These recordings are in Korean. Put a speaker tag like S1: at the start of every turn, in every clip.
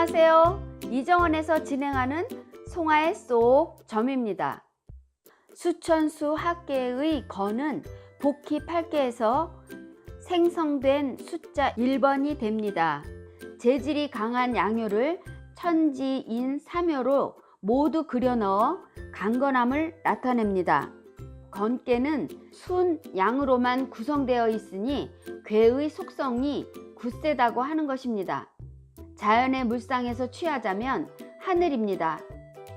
S1: 안녕하세요. 이정원에서 진행하는 송하의 쏙 점입니다. 수천수 학계의 건은 복희 8개에서 생성된 숫자 1번이 됩니다. 재질이 강한 양효를 천지인 3효로 모두 그려 넣어 강건함을 나타냅니다. 건깨는 순 양으로만 구성되어 있으니 괴의 속성이 굳세다고 하는 것입니다. 자연의 물상에서 취하자면 하늘입니다.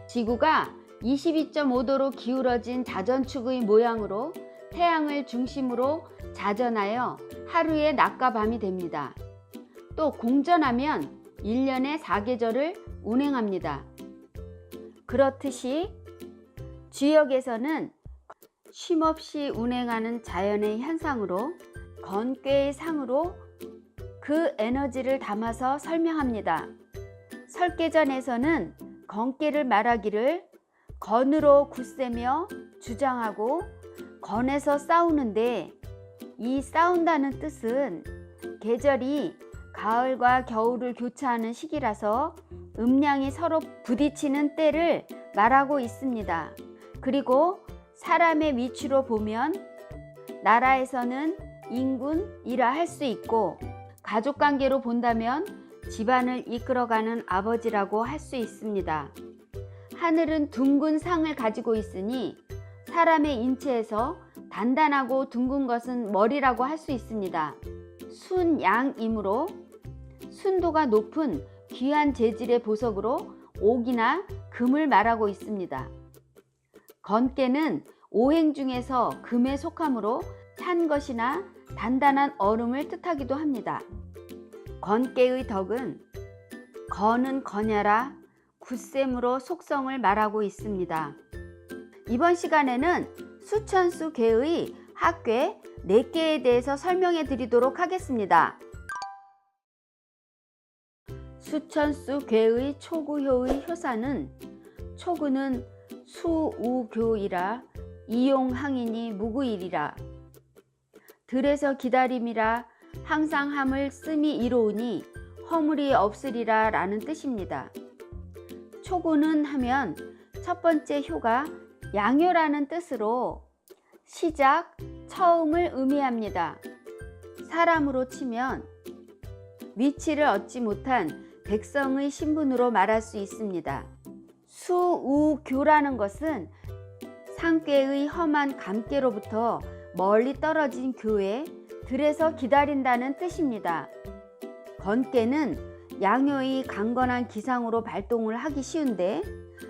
S1: 지구가 22.5도로 기울어진 자전축의 모양으로 태양을 중심으로 자전하여 하루의 낮과 밤이 됩니다. 또 공전하면 1년의 4계절을 운행합니다. 그렇듯이 주역에서는 쉼없이 운행하는 자연의 현상으로 건깨의 상으로 그 에너지를 담아서 설명합니다. 설계전에서는 건깨를 말하기를 건으로 굳세며 주장하고 건에서 싸우는데, 이 싸운다는 뜻은 계절이 가을과 겨울을 교차하는 시기라서 음양이 서로 부딪히는 때를 말하고 있습니다. 그리고 사람의 위치로 보면 나라에서는 인군이라 할 수 있고, 가족관계로 본다면 집안을 이끌어가는 아버지라고 할 수 있습니다. 하늘은 둥근 상을 가지고 있으니 사람의 인체에서 단단하고 둥근 것은 머리라고 할 수 있습니다. 순양이므로 순도가 높은 귀한 재질의 보석으로 옥이나 금을 말하고 있습니다. 건깨는 오행 중에서 금에 속하므로 찬 것이나 단단한 얼음을 뜻하기도 합니다. 건깨의 덕은 건은 거냐라 굳셈으로 속성을 말하고 있습니다. 이번 시간에는 수천수 궤의 학궤 4개에 대해서 설명해 드리도록 하겠습니다. 수천수 궤의 초구효의 효사는, 초구는 수우교이라 이용항이니 무구일이라, 들에서 기다림이라 항상 함을 씀이 이로우니 허물이 없으리라 라는 뜻입니다. 초구는 하면 첫 번째 효가 양효라는 뜻으로 시작, 처음을 의미합니다. 사람으로 치면 위치를 얻지 못한 백성의 신분으로 말할 수 있습니다. 수우교라는 것은 상궤의 험한 감깨로부터 멀리 떨어진 교에 들에서 기다린다는 뜻입니다. 건깨는 양효의 강건한 기상으로 발동을 하기 쉬운데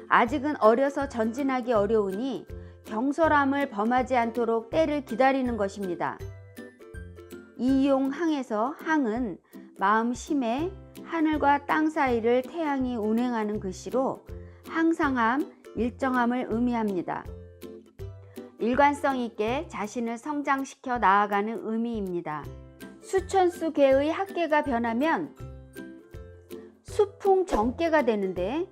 S1: 아직은 어려서 전진하기 어려우니 경솔함을 범하지 않도록 때를 기다리는 것입니다. 이용항에서 항은 마음 심에 하늘과 땅 사이를 태양이 운행하는 글씨로 항상함, 일정함을 의미합니다. 일관성 있게 자신을 성장시켜 나아가는 의미입니다. 수천수 궤의 학궤가 변하면 수풍정궤가 되는데,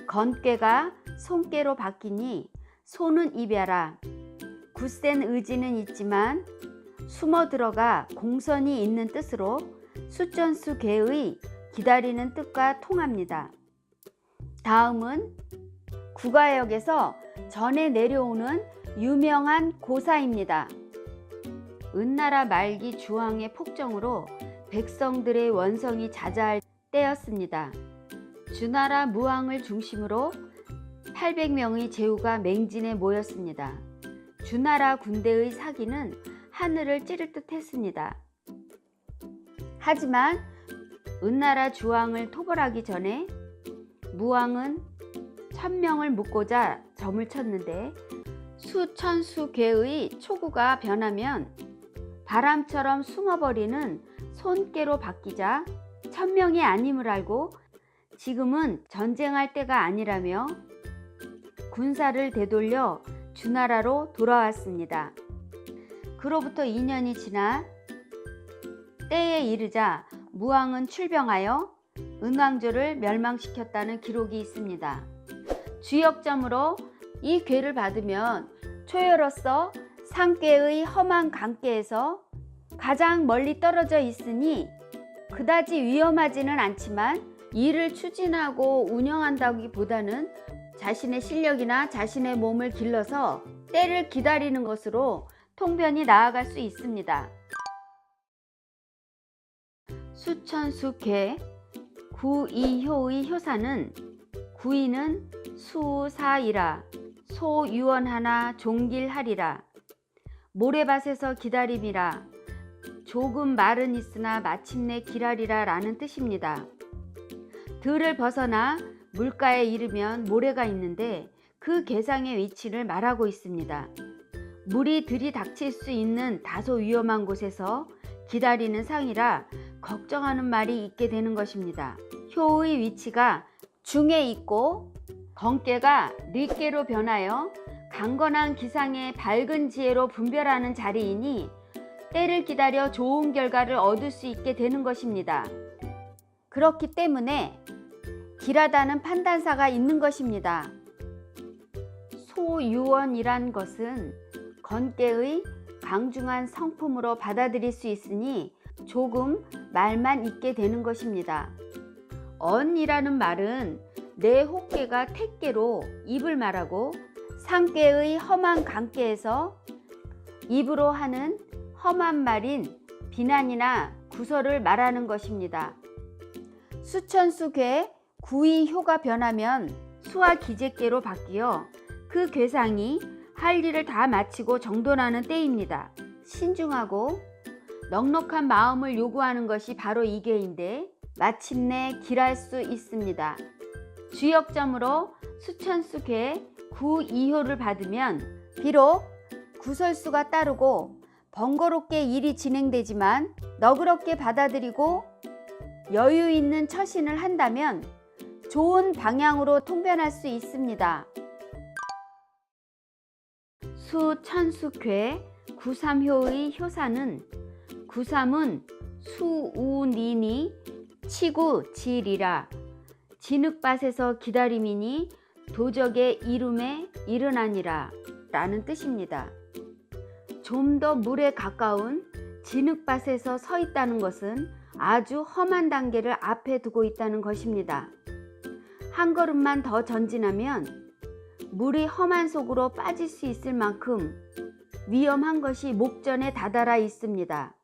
S1: 건궤가 손궤로 바뀌니 손은 입야라, 굳센 의지는 있지만 숨어 들어가 공선이 있는 뜻으로 수천수 궤의 기다리는 뜻과 통합니다. 다음은 국가역에서 전해 내려오는 유명한 고사입니다. 은나라 말기 주왕의 폭정으로 백성들의 원성이 자자할 때였습니다. 주나라 무왕을 중심으로 800명의 제후가 맹진에 모였습니다. 주나라 군대의 사기는 하늘을 찌를 듯 했습니다. 하지만 은나라 주왕을 토벌하기 전에 무왕은 1000명을 묶고자 점을 쳤는데, 수천수 궤의 초구가 변하면 바람처럼 숨어버리는 손궤로 바뀌자 1000명이 아님을 알고 지금은 전쟁할 때가 아니라며 군사를 되돌려 주나라로 돌아왔습니다. 그로부터 2년이 지나 때에 이르자 무왕은 출병하여 은왕조를 멸망시켰다는 기록이 있습니다. 주역점으로 이 궤를 받으면 초여로서 상궤의 험한 강께에서 가장 멀리 떨어져 있으니 그다지 위험하지는 않지만 일을 추진하고 운영한다기보다는 자신의 실력이나 자신의 몸을 길러서 때를 기다리는 것으로 통변이 나아갈 수 있습니다. 수천수쾌 구이효의 효사는 구이는 수사이라 소유언하나 종길하리라 모래밭에서 기다림이라 조금 말은 있으나 마침내 길하리라 라는 뜻입니다. 들을 벗어나 물가에 이르면 모래가 있는데 그 개상의 위치를 말하고 있습니다. 물이 들이닥칠 수 있는 다소 위험한 곳에서 기다리는 상이라 걱정하는 말이 있게 되는 것입니다. 효의 위치가 중에 있고 건깨가 릿깨로 변하여 강건한 기상의 밝은 지혜로 분별하는 자리이니 때를 기다려 좋은 결과를 얻을 수 있게 되는 것입니다. 그렇기 때문에 길하다는 판단사가 있는 것입니다. 소유언이란 것은 건깨의 강중한 성품으로 받아들일 수 있으니 조금 말만 있게 되는 것입니다. 언이라는 말은 내 호깨가 택깨로 입을 말하고 상깨의 험한 강깨에서 입으로 하는 험한 말인 비난이나 구설을 말하는 것입니다. 수천수괴 구이효가 변하면 수와 기재깨로 바뀌어 그 괴상이 할 일을 다 마치고 정돈하는 때입니다. 신중하고 넉넉한 마음을 요구하는 것이 바로 이 괴인데 마침내 길할 수 있습니다. 주역점으로 수천수괴 구이효를 받으면 비록 구설수가 따르고 번거롭게 일이 진행되지만 너그럽게 받아들이고 여유 있는 처신을 한다면 좋은 방향으로 통변할 수 있습니다. 수천수괴 구삼효의 효사는 구삼은 수우니니 치구지리라 진흙밭에서 기다림이니 도적의 이름에 이르나니라 라는 뜻입니다. 좀 더 물에 가까운 진흙밭에서 서 있다는 것은 아주 험한 단계를 앞에 두고 있다는 것입니다. 한 걸음만 더 전진하면 물이 험한 속으로 빠질 수 있을 만큼 위험한 것이 목전에 다다라 있습니다.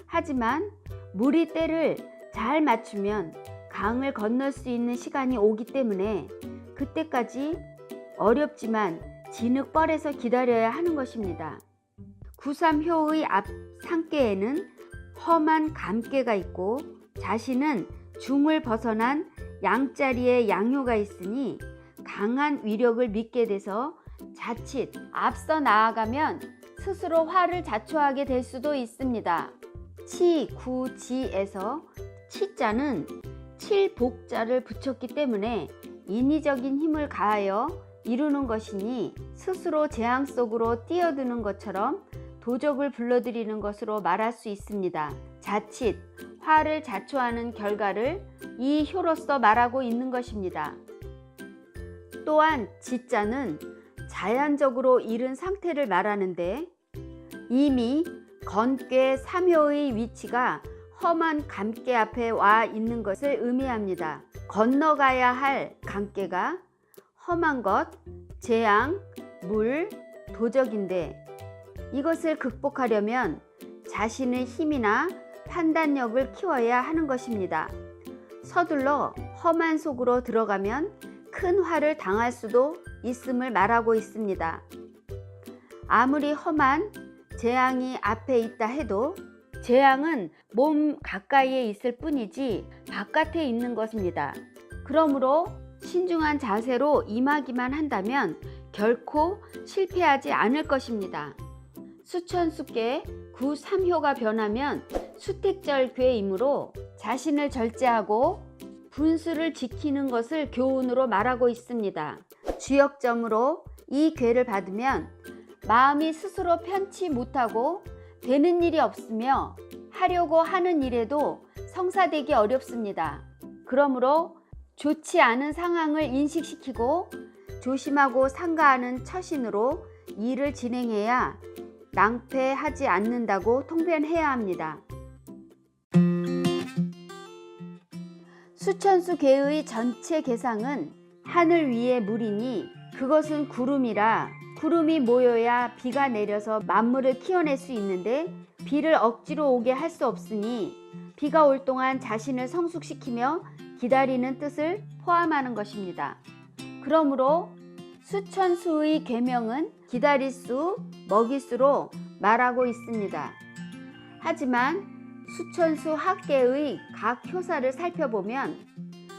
S1: 하지만 물이 때를 잘 맞추면 강을 건널 수 있는 시간이 오기 때문에 그때까지 어렵지만 진흙벌에서 기다려야 하는 것입니다. 구삼효의 앞 상깨에는 험한 감깨가 있고 자신은 중을 벗어난 양자리에 양효가 있으니 강한 위력을 믿게 돼서 자칫 앞서 나아가면 스스로 화를 자초하게 될 수도 있습니다. 치구지에서 치자는 칠복자를 붙였기 때문에 인위적인 힘을 가하여 이루는 것이니 스스로 재앙 속으로 뛰어드는 것처럼 도적을 불러들이는 것으로 말할 수 있습니다. 자칫 화를 자초하는 결과를 이 효로서 말하고 있는 것입니다. 또한 지자는 자연적으로 이른 상태를 말하는데 이미 건깨 삼효의 위치가 험한 감깨 앞에 와 있는 것을 의미합니다. 건너가야 할 감깨가 험한 것, 재앙, 물, 도적인데 이것을 극복하려면 자신의 힘이나 판단력을 키워야 하는 것입니다. 서둘러 험한 속으로 들어가면 큰 화를 당할 수도 있음을 말하고 있습니다. 아무리 험한 재앙이 앞에 있다 해도 재앙은 몸 가까이에 있을 뿐이지 바깥에 있는 것입니다. 그러므로 신중한 자세로 임하기만 한다면 결코 실패하지 않을 것입니다. 수천수괴 구삼효가 변하면 수택절괴이므로 자신을 절제하고 분수를 지키는 것을 교훈으로 말하고 있습니다. 주역점으로 이 괴를 받으면 마음이 스스로 편치 못하고 되는 일이 없으며 하려고 하는 일에도 성사되기 어렵습니다. 그러므로 좋지 않은 상황을 인식시키고 조심하고 상가하는 처신으로 일을 진행해야 낭패하지 않는다고 통변해야 합니다. 수천수 개의 전체 개상은 하늘 위의 물이니 그것은 구름이라 구름이 모여야 비가 내려서 만물을 키워낼 수 있는데 비를 억지로 오게 할 수 없으니 비가 올 동안 자신을 성숙시키며 기다리는 뜻을 포함하는 것입니다. 그러므로 수천수의 계명은 기다릴 수, 먹일 수로 말하고 있습니다. 하지만 수천수 학계의 각 효사를 살펴보면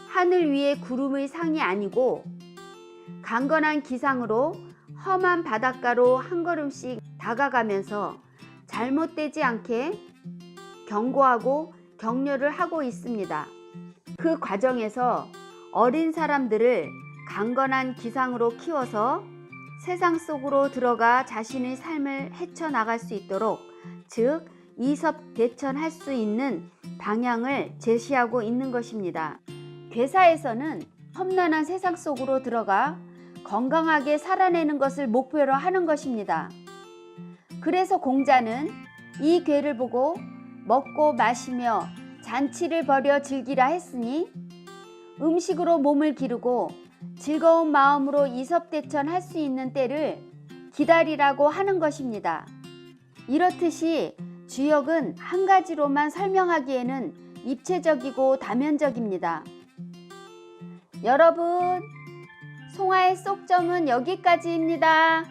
S1: 하늘 위의 구름의 상이 아니고 강건한 기상으로 험한 바닷가로 한 걸음씩 다가가면서 잘못되지 않게 경고하고 격려를 하고 있습니다. 그 과정에서 어린 사람들을 강건한 기상으로 키워서 세상 속으로 들어가 자신의 삶을 헤쳐나갈 수 있도록, 즉 이섭대천할 수 있는 방향을 제시하고 있는 것입니다. 괴사에서는 험난한 세상 속으로 들어가 건강하게 살아내는 것을 목표로 하는 것입니다. 그래서 공자는 이 괴를 보고 먹고 마시며 잔치를 벌여 즐기라 했으니 음식으로 몸을 기르고 즐거운 마음으로 이섭대천할 수 있는 때를 기다리라고 하는 것입니다. 이렇듯이 주역은 한 가지로만 설명하기에는 입체적이고 다면적입니다. 여러분, 송하의 쏙점은 여기까지입니다.